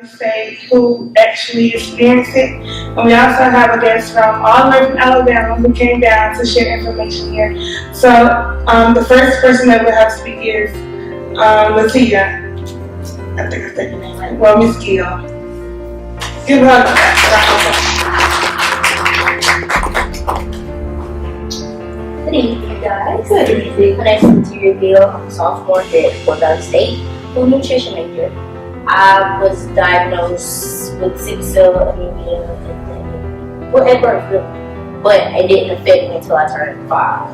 Say who actually experienced it. And we also have a guest from all the way from Alabama who came down to share information here. So the first person that we'll have speak is Latia. I think I said your name right. Well, Miss Gill. Give her a Good evening, guys. Good evening. My name is Nanci Deed. I'm a sophomore at Fort Valley State, food nutrition major. I was diagnosed with sickle cell anemia at birth, but it didn't affect me until I turned 5.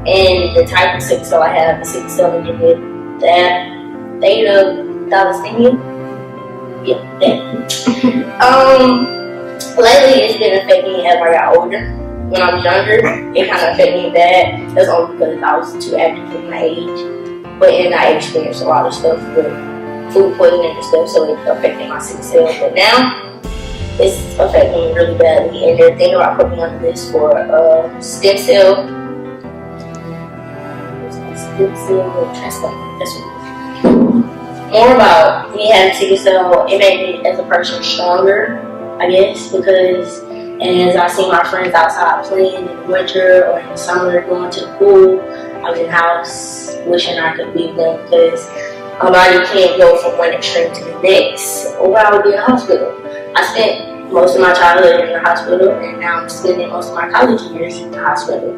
And the type of sickle cell I have is sickle cell anemia, theta thalassemia. Yeah, that. Lately it's been affecting me as I got older. When I was younger, it kind of affected me bad. That's only because I was too active for my age. But I experienced a lot of stuff with food poisoning and stuff, so it affected my sickle cell. But now, it's affecting me really badly, and they're thinking about putting me on the list for stem cell transplant. That's what it is. More about me having sickle cell, it made me as a person stronger, I guess, because as I see my friends outside playing in the winter or in the summer, going to the pool, I was in the house wishing I could leave them because my body can't go from one extreme to the next, or I would be in the hospital. I spent most of my childhood in the hospital, and now I'm spending most of my college years in the hospital.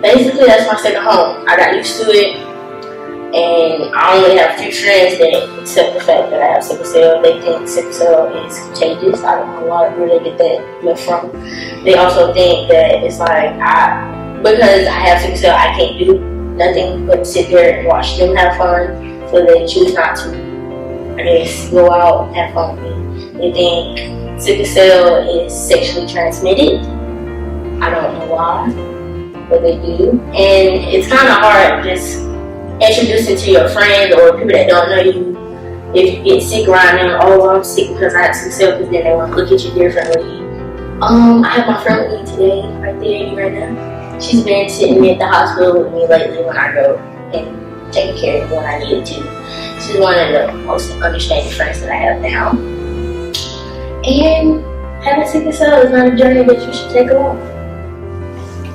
Basically, that's my second home. I got used to it, and I only have a few friends that accept the fact that I have sickle cell. They think sickle cell is contagious. I don't know where they get that myth from. They also think that it's like, because I have sickle cell, I can't do nothing but sit there and watch them have fun, so they choose not to, I guess, go out and have fun with me. They think sickle cell is sexually transmitted. I don't know why, but they do. And it's kind of hard just introducing to your friends or people that don't know you. If you get sick around them, oh, I'm sick because I have sickle cell, because then they want to look at you differently. I have my friend with me today, right there, right now. She's been sitting at the hospital with me lately when I go and taking care of me when I needed to. She's one of the most understanding friends that I have now. And having sickle cell is not a journey that you should take alone.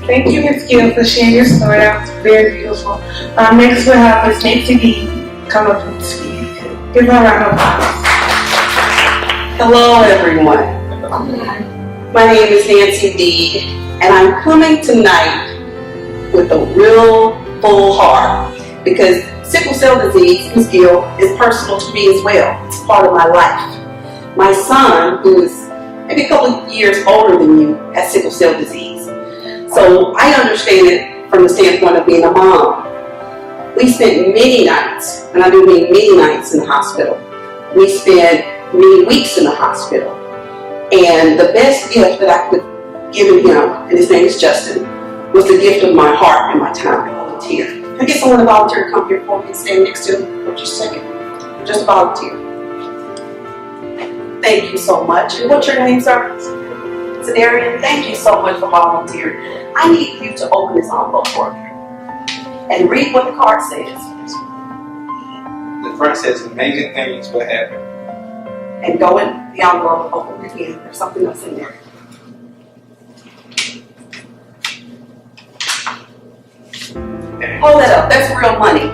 Thank you, Ms. Gill, for sharing your story. That was very beautiful. Next we'll have Ms. Nanci Deed come up and speak. Give her a round of applause. Hello, everyone. My name is Nanci Deed, and I'm coming tonight with a real full heart because sickle cell disease, Ms. Gill, is personal to me as well. It's part of my life. My son, who is maybe a couple of years older than you, has sickle cell disease. So I understand it from the standpoint of being a mom. We spent many nights, and I do mean many nights in the hospital. We spent many weeks in the hospital. And the best gift that I could give him, and his name is Justin, was the gift of my heart and my time to volunteer. Can I get someone to volunteer to come here for me and stand next to him for just a second? Just a volunteer. Thank you so much. And what's your name, sir? Darian, thank you so much for volunteering. I need you to open this envelope for me and read what the card says. The front says amazing things will happen. And go in the envelope and open it again. There's something else in there. Hold that up. That's real money.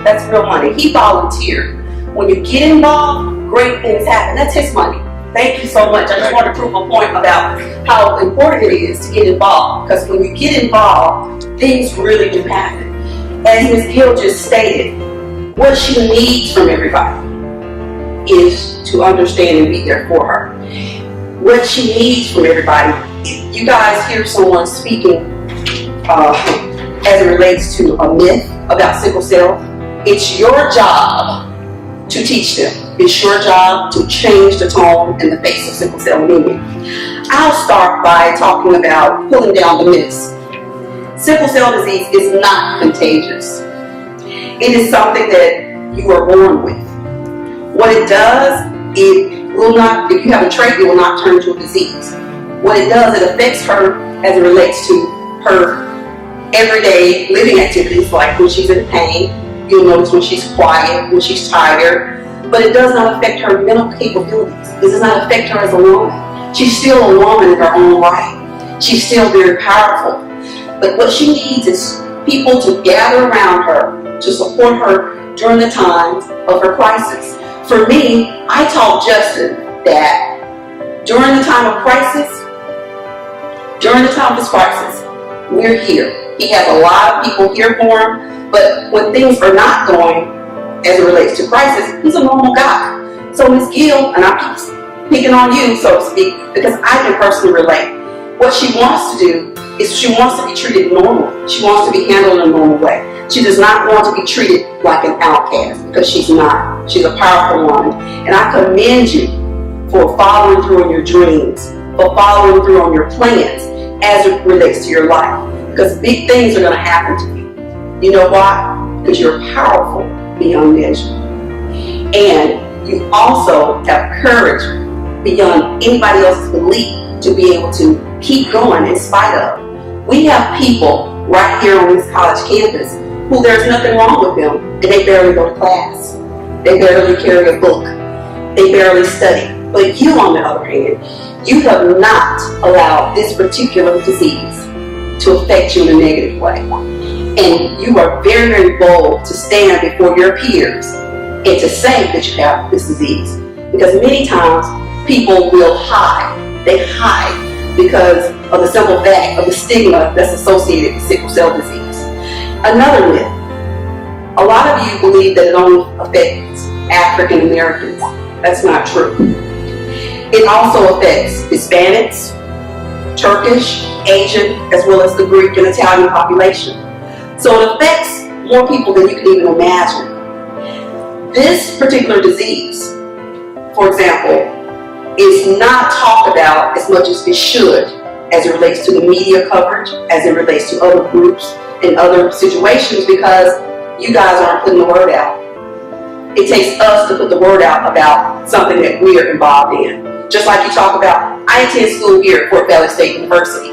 That's real money. He volunteered. When you get involved, great things happen. That's his money. Thank you so much. I just want to prove a point about how important it is to get involved. Because when you get involved, things really do happen. As Ms. Gill just stated, what she needs from everybody is to understand and be there for her. What she needs from everybody, if you guys hear someone speaking as it relates to a myth about sickle cell, it's your job to teach them. It's your job to change the tone and the face of sickle cell anemia. I'll start by talking about pulling down the myths. Sickle cell disease is not contagious. It is something that you are born with. What it does, it will not, if you have a trait, it will not turn into a disease. What it does, it affects her as it relates to her everyday living activities, like when she's in pain. You'll notice when she's quiet, when she's tired. but it does not affect her mental capabilities. It does not affect her as a woman. She's still a woman in her own right. She's still very powerful. But what she needs is people to gather around her to support her during the times of her crisis. For me, I taught Justin that during the time of crisis, we're here. He has a lot of people here for him, but when things are not going as it relates to crisis, he's a normal guy. So Ms. Gill, and I keep picking on you, so to speak, because I can personally relate. What she wants to do is she wants to be treated normal. She wants to be handled in a normal way. She does not want to be treated like an outcast, because she's not. She's a powerful woman. And I commend you for following through on your dreams, for following through on your plans as it relates to your life. Because big things are going to happen to you. You know why? Because you're powerful beyond measure. And you also have courage beyond anybody else's belief to be able to keep going in spite of. We have people right here on this college campus who there's nothing wrong with them, and they barely go to class. They barely carry a book. They barely study. But you, on the other hand, you have not allowed this particular disease to affect you in a negative way. And you are very, very bold to stand before your peers and to say that you have this disease. Because many times people will hide. They hide because of the simple fact of the stigma that's associated with sickle cell disease. Another myth. A lot of you believe that it only affects African Americans. That's not true. It also affects Hispanics, Turkish, Asian, as well as the Greek and Italian population. So it affects more people than you can even imagine. This particular disease, for example, is not talked about as much as it should as it relates to the media coverage, as it relates to other groups and other situations, because you guys aren't putting the word out. It takes us to put the word out about something that we're involved in. Just like you talk about, I attend school here at Fort Valley State University.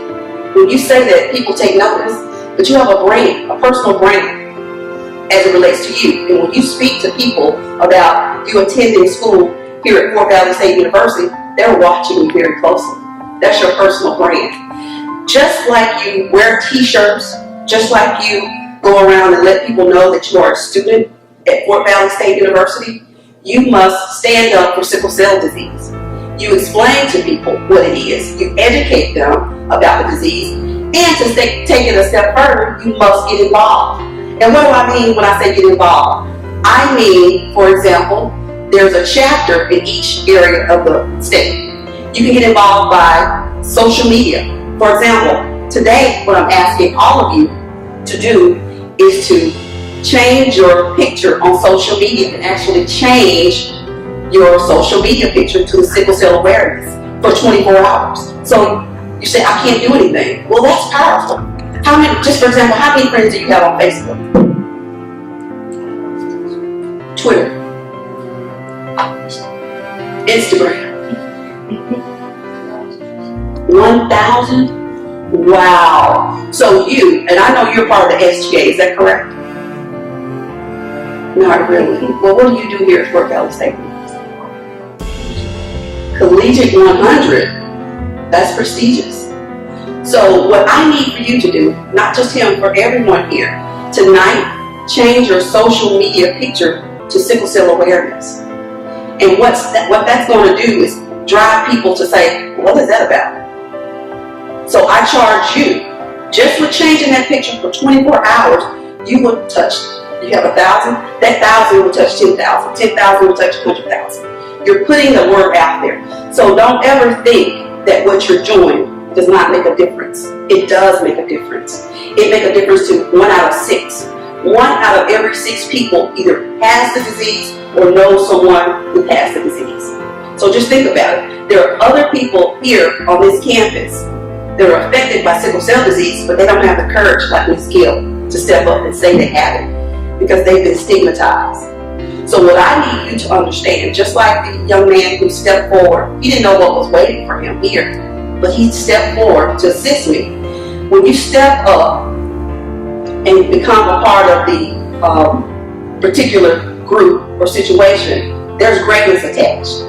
When you say that, people take notice, but you have a brand, a personal brand, as it relates to you. And when you speak to people about you attending school here at Fort Valley State University, they're watching you very closely. That's your personal brand. Just like you wear t-shirts, just like you go around and let people know that you are a student at Fort Valley State University, you must stand up for sickle cell disease. You explain to people what it is. You educate them about the disease. And to take it a step further, you must get involved. And what do I mean when I say get involved? I mean, for example, there's a chapter in each area of the state. You can get involved by social media. For example, today what I'm asking all of you to do is to change your picture on social media and actually change your social media picture to the Sickle Cell Awareness for 24 hours. So you say, I can't do anything. Well, that's powerful. How many, just for example, how many friends do you have on Facebook? Twitter? Instagram? 1,000? Wow. So you, and I know you're part of the SGA, is that correct? Not really. Well, what do you do here at Fort Valley State? Collegiate 100. That's prestigious. So what I need for you to do, not just him, for everyone here, tonight, change your social media picture to Sickle Cell Awareness. And what that's going to do is drive people to say, what is that about? So I charge you, just with changing that picture for 24 hours, you will touch, you have 1,000, that 1,000 will touch 10,000, 10,000 will touch 100,000. You're putting the word out there. So don't ever think that what you're doing does not make a difference. It does make a difference. It makes a difference to 1 out of 6. 1 out of every 6 people either has the disease or knows someone who has the disease. So just think about it. There are other people here on this campus that are affected by sickle cell disease, but they don't have the courage like Ms. Gill to step up and say they have it because they've been stigmatized. So what I need you to understand, just like the young man who stepped forward, he didn't know what was waiting for him here, but he stepped forward to assist me. When you step up and become a part of the particular group or situation there's greatness attached.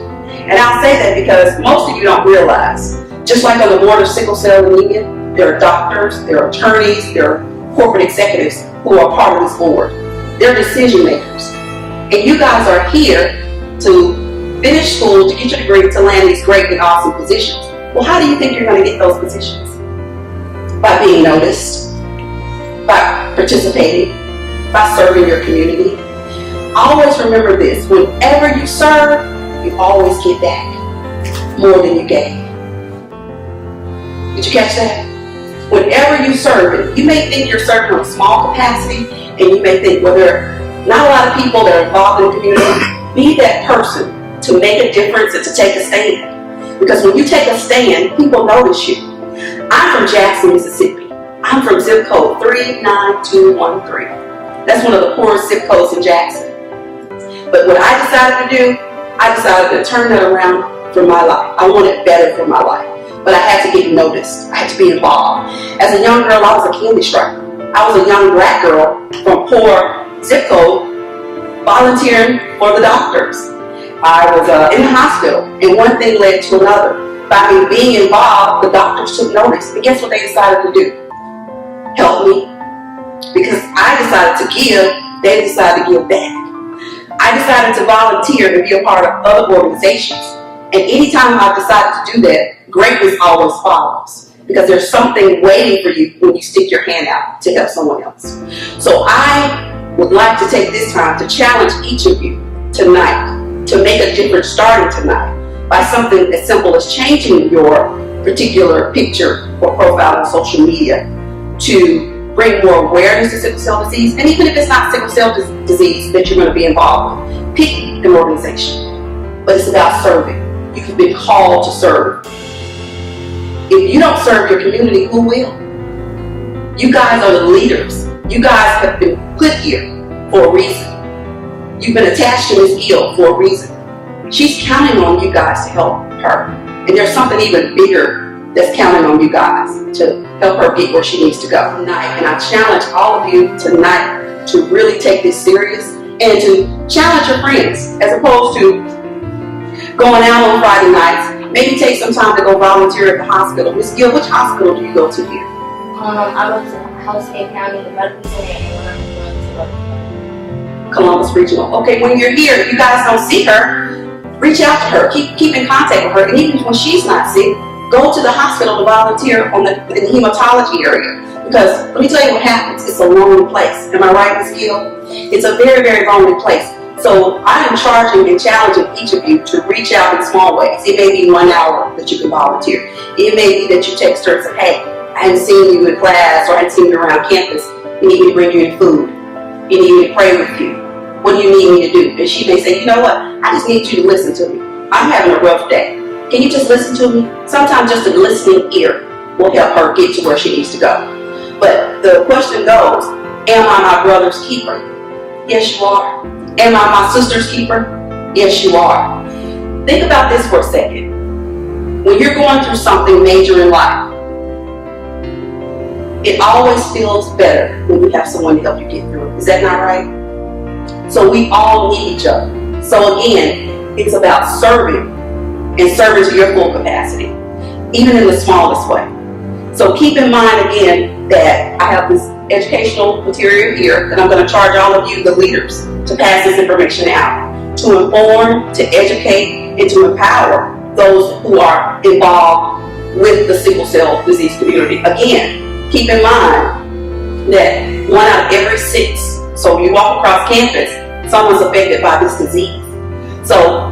And I'll say that because most of you don't realize, just like on the board of sickle cell anemia, there are doctors, there are attorneys, there are corporate executives who are part of this board. They're decision makers. And you guys are here to finish school, to get your degree, to land these great and awesome positions. Well, how do you think you're going to get those positions? By being noticed, by participating, by serving your community. Always remember this, whenever you serve, you always get back more than you gave. Did you catch that? Whenever you serve, you may think you're serving on a small capacity, and you may think, well, there are not a lot of people that are involved in the community. Be that person to make a difference and to take a stand. Because when you take a stand, people notice you. I'm from Jackson, Mississippi. I'm from zip code 39213. That's one of the poorest zip codes in Jackson. But what I decided to do, I decided to turn that around for my life. I wanted better for my life. But I had to get noticed. I had to be involved. As a young girl, I was a candy striper. I was a young black girl from poor zip code volunteering for the doctors. I was in the hospital, and one thing led to another. By me being involved, the doctors took notice. And guess what they decided to do? Help me. Because I decided to give, they decided to give back. I decided to volunteer and be a part of other organizations. And anytime I decided to do that, greatness always follows. Because there's something waiting for you when you stick your hand out to help someone else. So I would like to take this time to challenge each of you tonight to make a difference starting tonight by something as simple as changing your particular picture or profile on social media to bring more awareness to sickle cell disease. And even if it's not sickle cell disease that you're going to be involved with, pick an organization. But it's about serving. You've been called to serve. If you don't serve your community, who will? You guys are the leaders. You guys have been put here for a reason. You've been attached to Ms. Gill for a reason. She's counting on you guys to help her. And there's something even bigger that's counting on you guys to help her get where she needs to go tonight. And I challenge all of you tonight to really take this serious and to challenge your friends as opposed to going out on Friday nights. Maybe take some time to go volunteer at the hospital. Ms. Gill, which hospital do you go to here? I go to Househead County Medical Center and Columbus Regional. Okay, when you're here, if you guys don't see her, reach out to her. Keep in contact with her. And even when she's not sick, go to the hospital to volunteer in the hematology area. Because let me tell you what happens. It's a lonely place. Am I right, Ms. Gill? It's a very, very lonely place. So I am charging and challenging each of you to reach out in small ways. It may be 1 hour that you can volunteer. It may be that you text her and say, hey, I haven't seen you in class or I haven't seen you around campus. You need me to bring you in food. You need me to pray with you. What do you need me to do? And she may say, you know what? I just need you to listen to me. I'm having a rough day. Can you just listen to me? Sometimes just a listening ear will help her get to where she needs to go. But the question goes, am I my brother's keeper? Yes, you are. Am I my sister's keeper? Yes, you are. Think about this for a second. When you're going through something major in life, it always feels better when you have someone to help you get through it. Is that not right? So we all need each other. So again, it's about serving and serving to your full capacity, even in the smallest way. So keep in mind again that I have this educational material here that I'm going to charge all of you, the leaders, to pass this information out, to inform, to educate, and to empower those who are involved with the sickle cell disease community. Again, keep in mind that 1 out of every 6, so when you walk across campus, someone's affected by this disease. So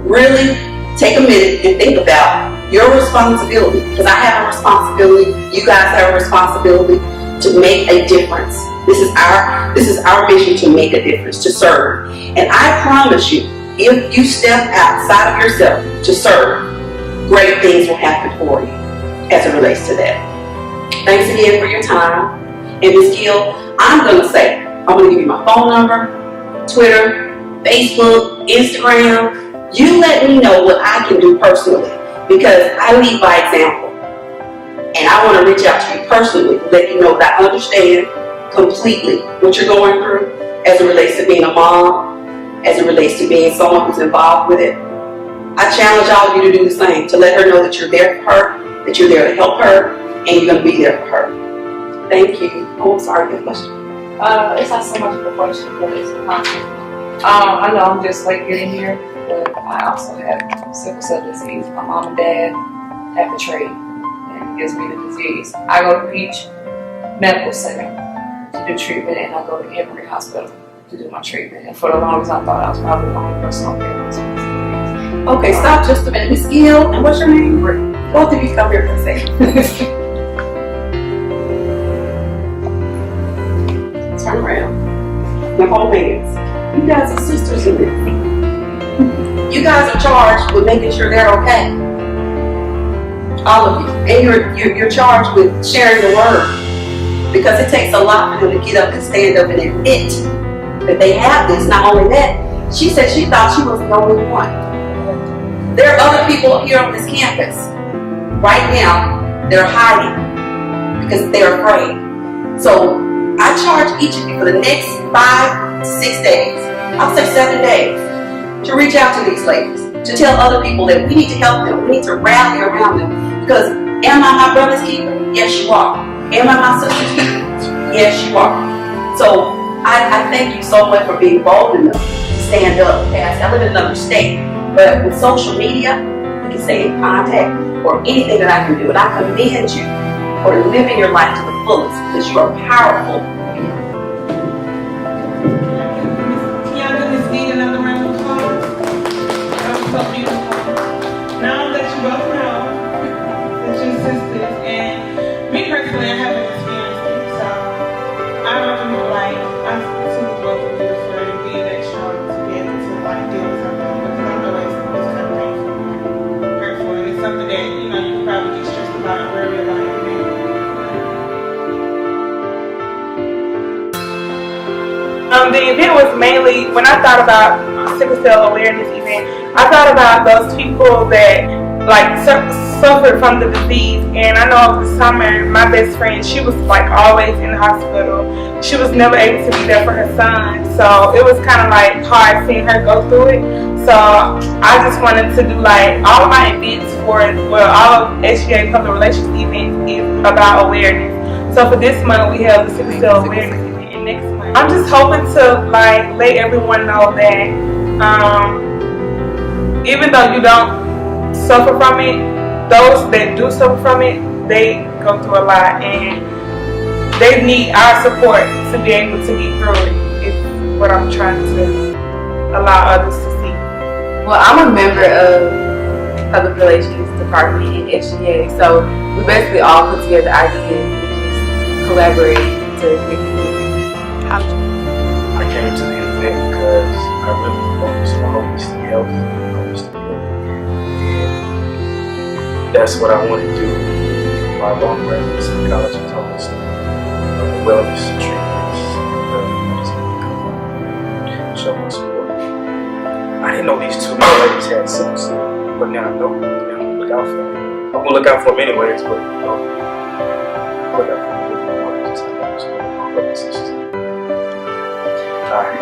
really take a minute and think about your responsibility, because I have a responsibility, you guys have a responsibility to make a difference. This is our mission, to make a difference, to serve. And I promise you, if you step outside of yourself to serve, great things will happen for you as it relates to that. Thanks again for your time. And Ms. Gill, I'm going to give you my phone number, Twitter, Facebook, Instagram. You let me know what I can do personally, because I lead by example. And I want to reach out to you personally to let you know that I understand completely what you're going through as it relates to being a mom, as it relates to being someone who's involved with it. I challenge all of you to do the same, to let her know that you're there for her, that you're there to help her, and you're going to be there for her. Thank you. Oh, I'm sorry, good question. It's not so much of a question, but it's a comment. I know I'm just late getting here, but I also have sickle cell disease. My mom and dad have the trait, and it gives me the disease. I go to Beach Medical Center to do treatment, and I go to Emory Hospital to do my treatment. And for the longest, I thought I was probably the only person on campus with this disease. Okay, stop just a minute. Miss Gill, and what's your name? Both of you come here for a second. Turn around. Now hold hands. You guys are sisters in this. You guys are charged with making sure they're okay. All of you. And you're charged with sharing the word. Because it takes a lot for them to get up and stand up and admit that they have this. Not only that, she said she thought she was the only one. There are other people here on this campus right now that are hiding because they're afraid. So I charge each of you for the next 5 to 6 days, I'll say 7 days, to reach out to these ladies, to tell other people that we need to help them, we need to rally around them. Because am I my brother's keeper? Yes, you are. Am I my sister's keeper? Yes, you are. So I thank you so much for being bold enough to stand up. I live in another state, but with social media, we can stay in contact or anything that I can do. And I commend you for living your life to the fullest because you are powerful. Can y'all give Miss Deed another round of applause? That was so beautiful. Now that you both know that you're sisters, and me personally, I haven't experienced it, so I don't know, like, I'm super grateful for you for being that strong to be able to, like, deal with something, because I know it's kind of painful, hurtful, and it's something that, you know, you can probably get stressed about and worry about every day. The event was mainly, when I thought about Sickle Cell Awareness event, I thought about those people that like suffered from the disease. And I know over the summer, my best friend, she was like always in the hospital. She was never able to be there for her son. So it was kind of like hard seeing her go through it. So I just wanted to do like all of my events all of HGA Public Relations events is about awareness. So for this month, we have the Sickle Cell Awareness event. Next month, I'm just hoping to like let everyone know that even though you don't suffer from it, those that do suffer from it, they go through a lot and they need our support to be able to get through it. Is what I'm trying to allow others to see. Well, I'm a member of Public Relations Department in HGA, so we basically all put together ideas and just collaborate to make it move. I came to the event because I really focus on holistic health and holistic healing. And that's what I want to do. My long graduate psychology is holistic wellness treatments. Show my support. I didn't know these two young ladies had sickle cell, but now I know. Now I'm gonna look out for them. I'm gonna look out for them anyways, but you know, look out for them. All right.